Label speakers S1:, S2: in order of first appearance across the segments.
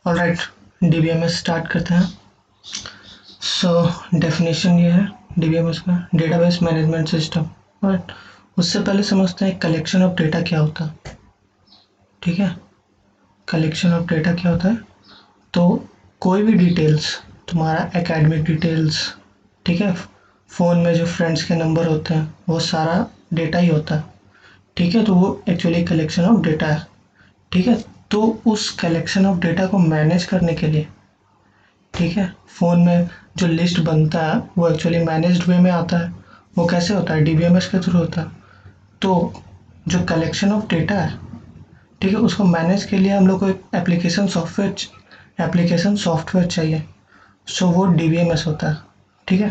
S1: Alright, DBMS start करते हैं। So definition ये है डीबीएमएस का, डेटाबेस मैनेजमेंट सिस्टम। बट उससे पहले समझते हैं कलेक्शन ऑफ डेटा क्या होता है। ठीक है, कलेक्शन ऑफ डेटा क्या होता है? तो कोई भी डिटेल्स, तुम्हारा एकेडमिक डिटेल्स, ठीक है, फ़ोन में जो फ्रेंड्स के नंबर होते हैं वो सारा डेटा ही होता है। ठीक है, तो वो एक्चुअली कलेक्शन ऑफ डेटा है। ठीक है, तो उस कलेक्शन ऑफ डेटा को मैनेज करने के लिए, ठीक है, फ़ोन में जो लिस्ट बनता है वो एक्चुअली मैनेज्ड वे में आता है। वो कैसे होता है? डीबीएमएस के थ्रू होता है। तो जो कलेक्शन ऑफ डेटा है, ठीक है, उसको मैनेज के लिए हम लोग को एक एप्लीकेशन सॉफ्टवेयर चाहिए। सो वो डीबीएमएस होता है। ठीक है,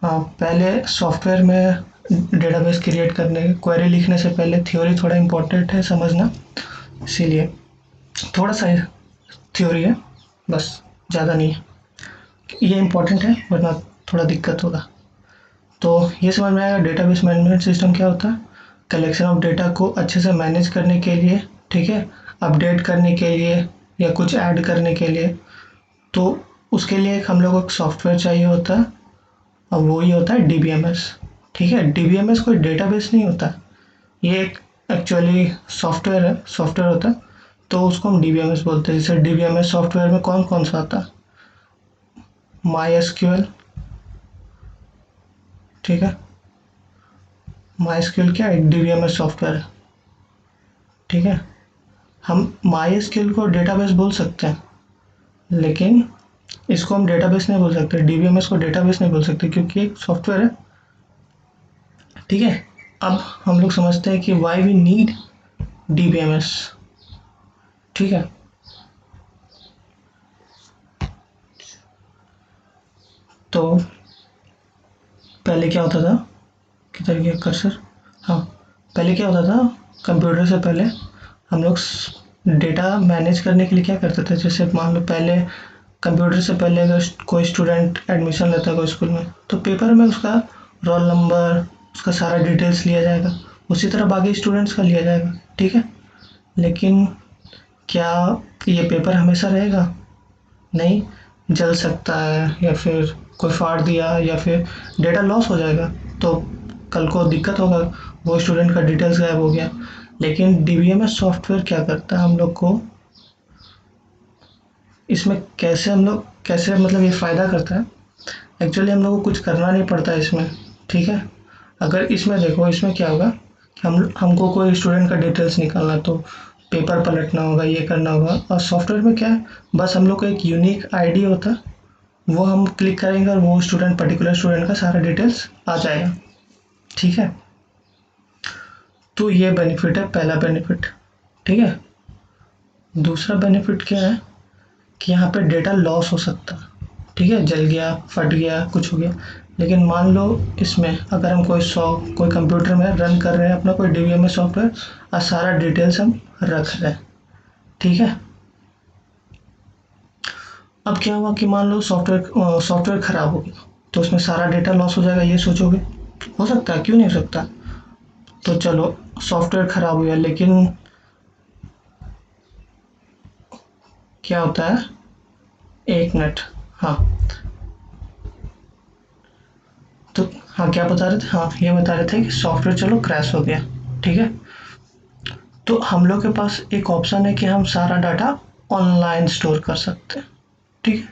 S1: पहले सॉफ्टवेयर में डेटाबेस क्रिएट करने, क्वेरी लिखने से पहले थ्योरी थोड़ा इम्पोर्टेंट है समझना, इसीलिए थोड़ा सा थ्योरी है, बस ज़्यादा नहीं है। ये इम्पोर्टेंट है वरना थोड़ा दिक्कत होगा। तो ये समझ में आएगा डेटाबेस मैनेजमेंट सिस्टम क्या होता है। कलेक्शन ऑफ डेटा को अच्छे से मैनेज करने के लिए, ठीक है, अपडेट करने के लिए या कुछ ऐड करने के लिए, तो उसके लिए हम लोग को एक सॉफ्टवेयर चाहिए होता है, और वो ही होता है डीबीएमएस। ठीक है, डीबीएमएस कोई डेटाबेस नहीं होता, ये एक एक्चुअली सॉफ्टवेयर होता है। तो उसको हम डीबीएमएस बोलते हैं। जैसे डीबीएमएस सॉफ्टवेयर में कौन कौन सा आता है? माई एसक्यूएल, ठीक है, माई एसक्यूएल क्या एक डीबीएमएस सॉफ्टवेयर है। ठीक है, हम माई एसक्यूएल को डेटाबेस बोल सकते हैं, लेकिन इसको हम डेटाबेस नहीं बोल सकते, डीबीएमएस को डेटाबेस नहीं बोल सकते, क्योंकि एक सॉफ्टवेयर है। ठीक है, अब हम लोग समझते हैं कि वाई वी नीड डीबीएमएस। ठीक है, तो पहले क्या होता था, किधर गया कर्सर? हाँ, पहले क्या होता था, कंप्यूटर से पहले हम लोग डेटा मैनेज करने के लिए क्या करते थे? जैसे मान लो पहले, कंप्यूटर से पहले अगर कोई स्टूडेंट एडमिशन लेता है कोई स्कूल में, तो पेपर में उसका रोल नंबर, उसका सारा डिटेल्स लिया जाएगा, उसी तरह बाकी स्टूडेंट्स का लिया जाएगा। ठीक है, लेकिन क्या ये पेपर हमेशा रहेगा? नहीं, जल सकता है या फिर कोई फाड़ दिया या फिर डेटा लॉस हो जाएगा, तो कल को दिक्कत होगा, वो स्टूडेंट का डिटेल्स गायब हो गया। लेकिन डीबीएमएस सॉफ्टवेयर क्या करता है हम लोग को, इसमें कैसे मतलब ये फ़ायदा करता है। एक्चुअली हम लोग को कुछ करना नहीं पड़ता इसमें। ठीक है, अगर इसमें देखो, इसमें क्या होगा कि हमको कोई स्टूडेंट का डिटेल्स निकालना है, तो पेपर पलटना होगा, ये करना होगा। और सॉफ्टवेयर में क्या है, बस हम लोग को एक यूनिक आईडी होता है, वो हम क्लिक करेंगे और वो पर्टिकुलर स्टूडेंट का सारा डिटेल्स आ जाएगा। ठीक है, तो ये बेनिफिट है, पहला बेनिफिट। ठीक है, दूसरा बेनिफिट क्या है कि यहाँ पे डेटा लॉस हो सकता है। ठीक है, जल गया, फट गया, कुछ हो गया। लेकिन मान लो इसमें अगर हम कोई कंप्यूटर में रन कर रहे हैं अपना कोई डीबीएमएस सॉफ्टवेयर, और सारा डिटेल्स हम रख रहे हैं। ठीक है, अब क्या हुआ कि मान लो सॉफ्टवेयर खराब हो गया, तो उसमें सारा डेटा लॉस हो जाएगा, ये सोचोगे? हो सकता है, क्यों नहीं हो सकता। तो चलो, सॉफ्टवेयर खराब हुआ, लेकिन क्या होता है, एक मिनट। हाँ, तो हाँ, क्या बता रहे थे? हाँ, ये बता रहे थे कि सॉफ्टवेयर चलो क्रैश हो गया। ठीक है, तो हम लोग के पास एक ऑप्शन है कि हम सारा डाटा ऑनलाइन स्टोर कर सकते हैं। ठीक है,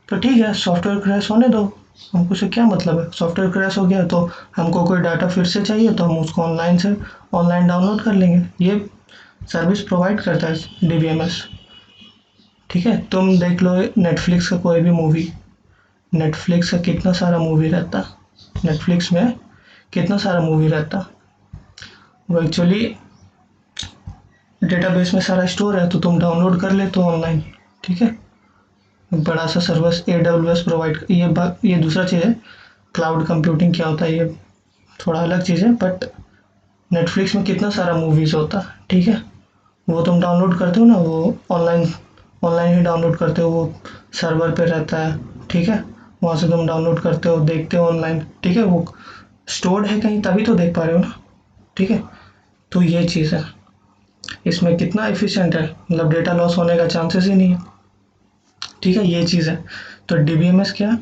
S1: तो ठीक है, सॉफ्टवेयर क्रैश होने दो, हमको से क्या मतलब है। सॉफ्टवेयर क्रैश हो गया तो हमको कोई डाटा फिर से चाहिए, तो हम उसको ऑनलाइन डाउनलोड कर लेंगे। ये सर्विस प्रोवाइड करता है डीबीएमएस। ठीक है, तुम देख लो नेटफ्लिक्स का कोई भी मूवी, नेटफ्लिक्स का कितना सारा मूवी रहता, नेटफ्लिक्स में कितना सारा मूवी रहता, वो एक्चुअली डेटाबेस में सारा स्टोर है, तो तुम डाउनलोड कर ले तो ऑनलाइन। ठीक है, बड़ा सा सर्विस AWS प्रोवाइड, ये दूसरा चीज़ है। क्लाउड कंप्यूटिंग क्या होता है, ये थोड़ा अलग चीज़ है। बट नेटफ्लिक्स में कितना सारा मूवीज़ होता है, ठीक है, वो तुम डाउनलोड करते हो ना, वो ऑनलाइन ऑनलाइन ही डाउनलोड करते हो, वो सर्वर पे रहता है। ठीक है, वहाँ से तुम डाउनलोड करते हो, देखते हो ऑनलाइन। ठीक है, वो स्टोर्ड है कहीं, तभी तो देख पा रहे हो ना। ठीक है, तो ये चीज़ है। इसमें कितना एफिशिएंट है, मतलब डेटा लॉस होने का चांसेस ही नहीं है। ठीक है, ये चीज़ है। तो डीबीएमएस क्या,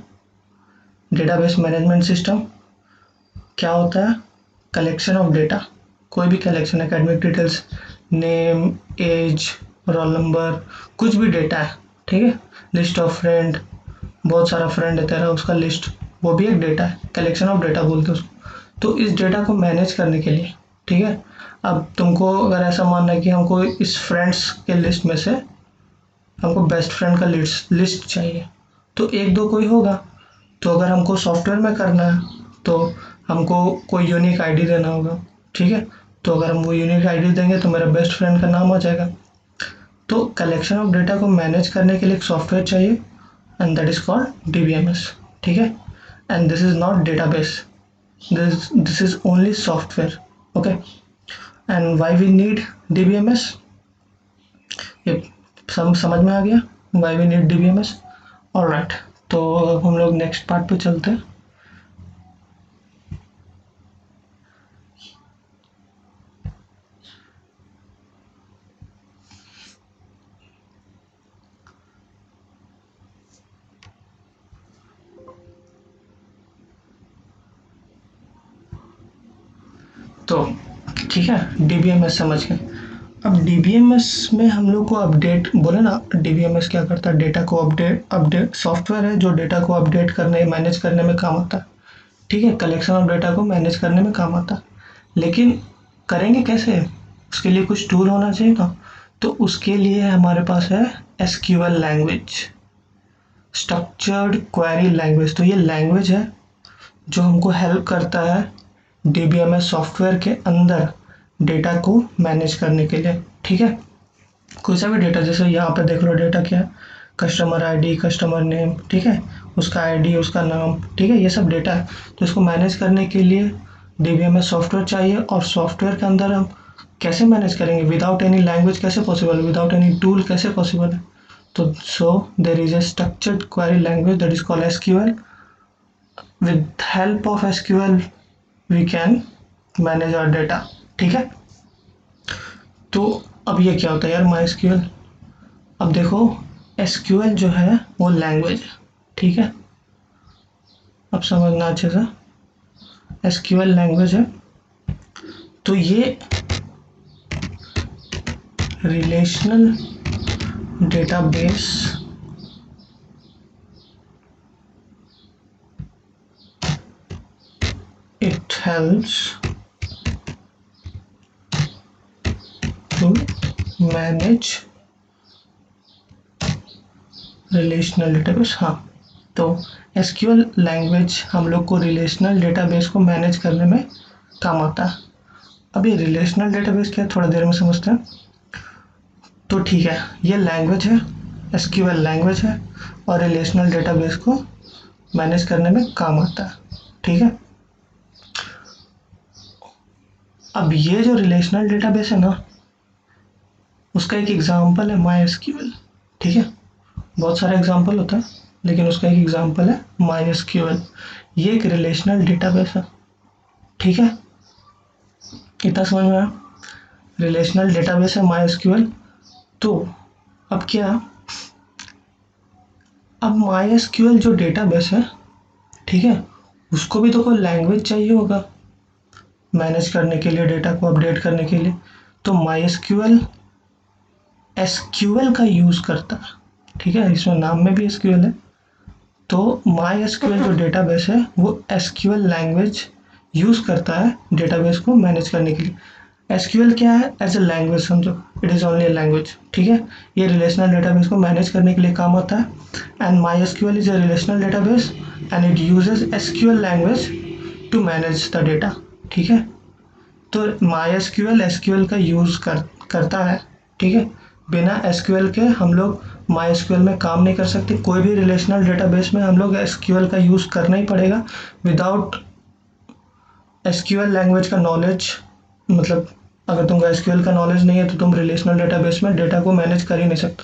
S1: डेटाबेस मैनेजमेंट सिस्टम, क्या होता है, कलेक्शन ऑफ डेटा, कोई भी collection, academic details, name, age, roll number, कुछ भी डेटा है, ठीक है, लिस्ट ऑफ फ्रेंड, बहुत सारा फ्रेंड है तेरा, उसका लिस्ट, वो भी एक डेटा है, कलेक्शन ऑफ डेटा बोलते हैं उसको। तो इस डेटा को मैनेज करने के लिए, ठीक है, अब तुमको अगर ऐसा मानना है कि हमको इस फ्रेंड्स के लिस्ट में से हमको बेस्ट फ्रेंड का लिस्ट चाहिए, तो एक दो कोई होगा। तो अगर हमको सॉफ्टवेयर में करना है तो हमको कोई यूनिक आईडी देना होगा, ठीक है। तो अगर हम वो यूनिक आईडी देंगे तो मेरा बेस्ट फ्रेंड का नाम आ जाएगा। तो कलेक्शन ऑफ डेटा को मैनेज करने के लिए एक सॉफ्टवेयर चाहिए and that is called DBMS, ठीक है। And this is not database, this is only software, okay. And why we need DBMS, ये समझ में आ गया, why we need DBMS. Alright, तो अब हम लोग नेक्स्ट पार्ट पे चलते हैं। तो ठीक है, डीबीएमएस समझ गए। अब डीबीएमएस में हम लोग को अपडेट बोले ना, डीबीएमएस क्या करता है, डेटा को अपडेट सॉफ्टवेयर है जो डेटा को अपडेट करने मैनेज करने में काम आता है, ठीक है, कलेक्शन ऑफ डेटा को मैनेज करने में काम आता है। लेकिन करेंगे कैसे, उसके लिए कुछ टूल होना चाहिए ना। तो उसके लिए हमारे पास है SQL language, structured query language. तो ये लैंग्वेज है जो हमको हेल्प करता है डीबीएमएस सॉफ्टवेयर के अंदर डेटा को मैनेज करने के लिए, ठीक है। कोई सा भी डेटा, जैसे यहाँ पे देख लो डेटा क्या है, कस्टमर आईडी, कस्टमर नेम, ठीक है, उसका आईडी, उसका नाम, ठीक है, ये सब डेटा है। तो इसको मैनेज करने के लिए डीबीएमएस सॉफ्टवेयर चाहिए, और सॉफ्टवेयर के अंदर हम कैसे मैनेज करेंगे, विदाउट एनी लैंग्वेज कैसे पॉसिबल, विदाउट एनी टूल कैसे पॉसिबल है। तो so there is a structured query language that is called SQL. with help of SQL we can manage our data, ठीक है। तो अब ये क्या होता है यार, MySQL। अब देखो, SQL जो है वो लैंग्वेज है, ठीक है, अब समझना अच्छे से, SQL लैंग्वेज है। तो ये relational database it helps to manage relational database, हाँ। तो एसक्यूएल लैंग्वेज हम लोग को रिलेशनल डेटाबेस को मैनेज करने में काम आता है। अब ये रिलेशनल डेटाबेस क्या है, थोड़ा देर में समझते हैं। तो ठीक है, ये लैंग्वेज है, एसक्यूएल लैंग्वेज है, और रिलेशनल डेटाबेस को मैनेज करने में काम आता है, ठीक है। अब ये जो रिलेशनल डेटाबेस है ना, उसका एक एग्जांपल है माई एसक्यूएल, ठीक है। बहुत सारे एग्जांपल होता है, लेकिन उसका एक एग्जांपल है माई एसक्यूएल। ये एक रिलेशनल डेटाबेस है, ठीक है, इतना समझ में आया। रिलेशनल डेटाबेस है माई एसक्यूएल। तो अब क्या, अब माई एसक्यूएल जो डेटाबेस है, ठीक है, उसको भी तो कोई लैंग्वेज चाहिए होगा मैनेज करने के लिए, डेटा को अपडेट करने के लिए। तो माई एसक्यूएल एसक्यूएल का यूज़ करता है, ठीक है, इसमें नाम में भी एसक्यूएल है। तो माई एसक्यूएल जो डेटाबेस है वो एसक्यूएल लैंग्वेज यूज़ करता है डेटाबेस को मैनेज करने के लिए। एसक्यूएल क्या है, एज ए लैंग्वेज समझो, it is only a language, ठीक है। ये रिलेशनल डेटाबेस को मैनेज करने के लिए काम आता है। And MySQL is a relational database and it uses SQL language to manage the data, ठीक है। तो माई एसक्यूएल एसक्यूएल का यूज़ करता है, ठीक है। बिना एसक्यूएल के हम लोग माई एसक्यूएल में काम नहीं कर सकते। कोई भी रिलेशनल डेटाबेस में हम लोग एसक्यूएल का यूज़ करना ही पड़ेगा। विदाउट एसक्यूएल लैंग्वेज का नॉलेज, मतलब अगर तुमको एसक्यूएल का नॉलेज नहीं है तो तुम रिलेशनल डेटाबेस में डेटा को मैनेज कर ही नहीं सकते।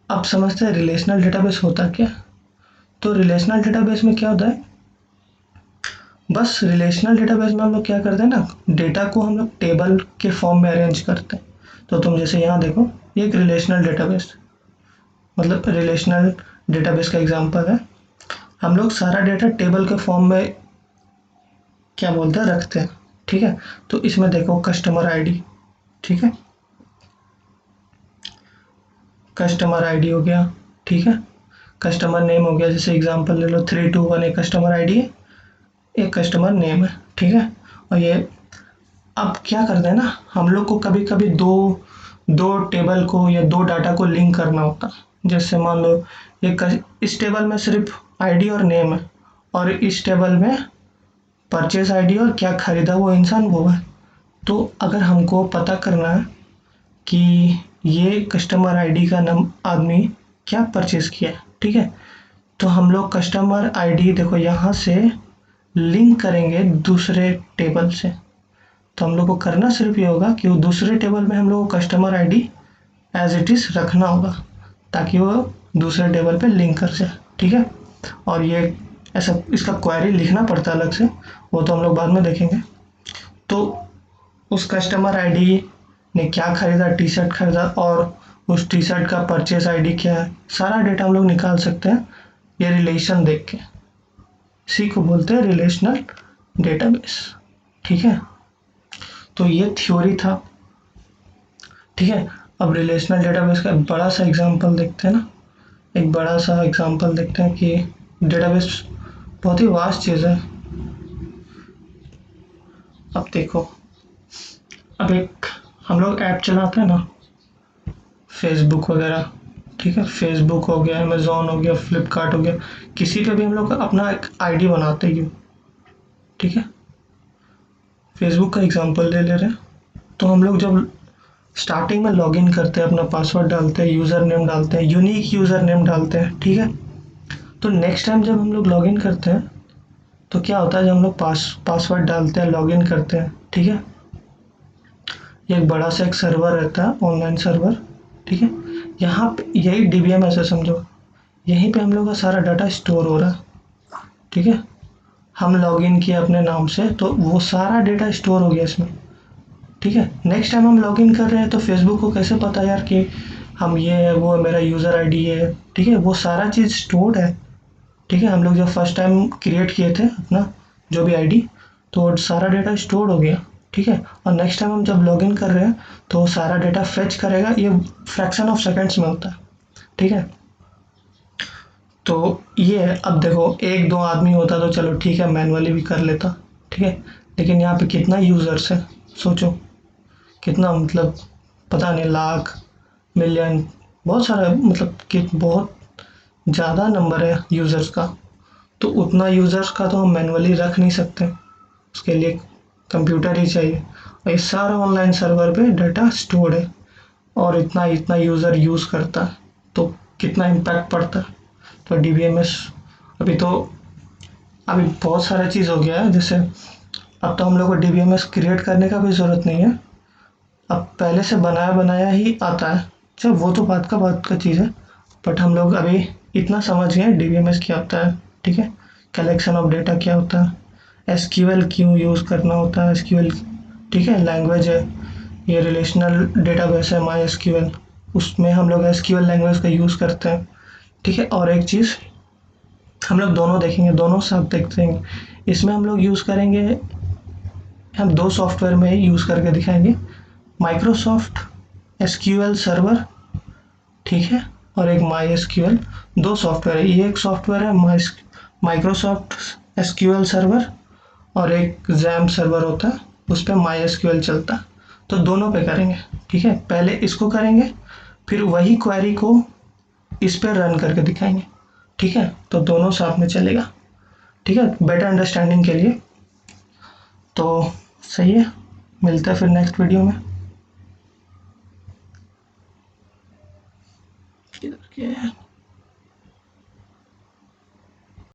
S1: अब समझते हैं रिलेशनल डेटाबेस होता क्या। तो रिलेशनल डेटाबेस में क्या होता है, बस रिलेशनल डेटाबेस में हम लोग क्या करते हैं ना, डेटा को हम लोग टेबल के फॉर्म में अरेंज करते हैं। तो तुम जैसे यहाँ देखो, ये एक रिलेशनल डेटाबेस, मतलब रिलेशनल डेटाबेस का एग्जांपल है। हम लोग सारा डेटा टेबल के फॉर्म में क्या बोलते हैं रखते हैं, ठीक है। तो इसमें देखो कस्टमर आईडी, ठीक है, कस्टमर आईडी हो गया, ठीक है। कस्टमर नेम हो गया, जैसे एग्जांपल ले लो 321 एक कस्टमर आईडी है, एक कस्टमर नेम है, ठीक है। और ये अब क्या करते हैं ना, हम लोग को कभी कभी दो दो टेबल को या दो डाटा को लिंक करना होता है। जैसे मान लो इस टेबल में सिर्फ आईडी और नेम है, और इस टेबल में परचेज आईडी और क्या खरीदा वो इंसान वो है। तो अगर हमको पता करना है कि ये कस्टमर आईडी का नाम आदमी क्या परचेज किया है, ठीक है, तो हम लोग कस्टमर आईडी देखो यहाँ से लिंक करेंगे दूसरे टेबल से। तो हम लोग को करना सिर्फ ये होगा कि वो दूसरे टेबल में हम लोग को customer ID as it is रखना होगा, ताकि वो दूसरे टेबल पे लिंक कर जाए, ठीक है। और ये ऐसा इसका क्वेरी लिखना पड़ता है अलग से, वो तो हम लोग बाद में देखेंगे। तो उस कस्टमर आईडी ने क्या खरीदा, टी शर्ट खरीदा, और उस टी शर्ट का परचेज आईडी क्या है, सारा डेटा हम लोग निकाल सकते हैं ये रिलेशन देख के। इसी को बोलते हैं रिलेशनल डेटाबेस, ठीक है। तो ये थ्योरी था, ठीक है। अब रिलेशनल डेटाबेस का बड़ा सा एग्जांपल देखते हैं ना, एक बड़ा सा एग्जांपल देखते हैं कि डेटाबेस बहुत ही वास्ट चीज़ है। अब देखो, अब एक हम लोग ऐप चलाते हैं ना, फेसबुक वगैरह, ठीक है, फेसबुक हो गया, अमेजोन हो गया, फ्लिपकार्ट हो गया, किसी पे भी हम लोग अपना एक आईडी बनाते ही हो, ठीक है। फेसबुक का एग्जांपल ले रहे हैं, तो हम लोग जब स्टार्टिंग में लॉगिन करते हैं, अपना पासवर्ड डालते हैं, यूज़र नेम डालते हैं, यूनिक यूज़र नेम डालते हैं, ठीक है। तो नेक्स्ट टाइम जब हम लोग लॉगिन करते हैं तो क्या होता है, जब हम लोग पासवर्ड डालते हैं, लॉगिन करते हैं, ठीक है, ये एक बड़ा सा एक सर्वर रहता है, ऑनलाइन सर्वर, ठीक है। यहाँ पे यही डीबीएमएस है समझो, यहीं पे हम लोग का सारा डाटा स्टोर हो रहा है, ठीक है। हम लॉगिन किए अपने नाम से, तो वो सारा डेटा स्टोर हो गया इसमें, ठीक है। नेक्स्ट टाइम हम लॉगिन कर रहे हैं तो फेसबुक को कैसे पता यार कि हम ये है वो है, मेरा यूज़र आईडी है, ठीक है, वो सारा चीज़ स्टोर्ड है, ठीक है। हम लोग जब फर्स्ट टाइम क्रिएट किए थे अपना जो भी आईडी, तो सारा डेटा स्टोर हो गया, ठीक है। और नेक्स्ट टाइम हम जब लॉगिन कर रहे हैं तो सारा डेटा फेच करेगा, ये फ्रैक्शन ऑफ सेकेंड्स में होता है, ठीक है। तो ये है, अब देखो एक दो आदमी होता तो चलो ठीक है, मैनुअली भी कर लेता, ठीक है। लेकिन यहाँ पे कितना यूज़र्स है सोचो, कितना मतलब पता नहीं, लाख, मिलियन, बहुत सारा, मतलब कि बहुत ज़्यादा नंबर है यूज़र्स का। तो उतना यूज़र्स का तो हम मैनुअली रख नहीं सकते, उसके लिए कंप्यूटर ही चाहिए। और ये सारा ऑनलाइन सर्वर पे डाटा स्टोर्ड है, और इतना इतना यूज़र यूज़ करता है, तो कितना इम्पैक्ट पड़ता है। तो डीबीएमएस अभी अभी बहुत सारा चीज़ हो गया है, जैसे अब तो हम लोग को डीबीएमएस क्रिएट करने का भी ज़रूरत नहीं है, अब पहले से बनाया बनाया ही आता है। चलो वो तो बात का चीज़ है, बट हम लोग अभी इतना समझ गए डीबीएमएस क्या होता है, ठीक है, कलेक्शन ऑफ डेटा क्या होता है, एसक्यूएल क्यों यूज़ करना होता है, एसक्यूएल, ठीक है, लैंग्वेज है, ये रिलेशनल डेटाबेस है माई एसक्यूएल, उसमें हम लोग एसक्यूएल लैंग्वेज का यूज़ करते हैं, ठीक है। और एक चीज़ हम लोग दोनों देखेंगे, दोनों साथ देखते हैं, इसमें हम लोग यूज़ करेंगे, हम दो सॉफ्टवेयर में ही यूज़ करके दिखाएंगे, माइक्रोसॉफ्ट एसक्यूएल सर्वर, ठीक है, और एक माई एसक्यूएल, दो सॉफ्टवेयर है, ये एक सॉफ्टवेयर है माइक्रोसॉफ्ट एसक्यूएल सर्वर, और एक जैम सर्वर होता है, उस पर माई एसक्यूएल चलता है। तो दोनों पे करेंगे, ठीक है, पहले इसको करेंगे, फिर वही क्वेरी को इस पर रन करके दिखाएंगे, ठीक है। तो दोनों साथ में चलेगा, ठीक है, बेटर अंडरस्टैंडिंग के लिए। तो सही है, मिलता है फिर नेक्स्ट वीडियो में।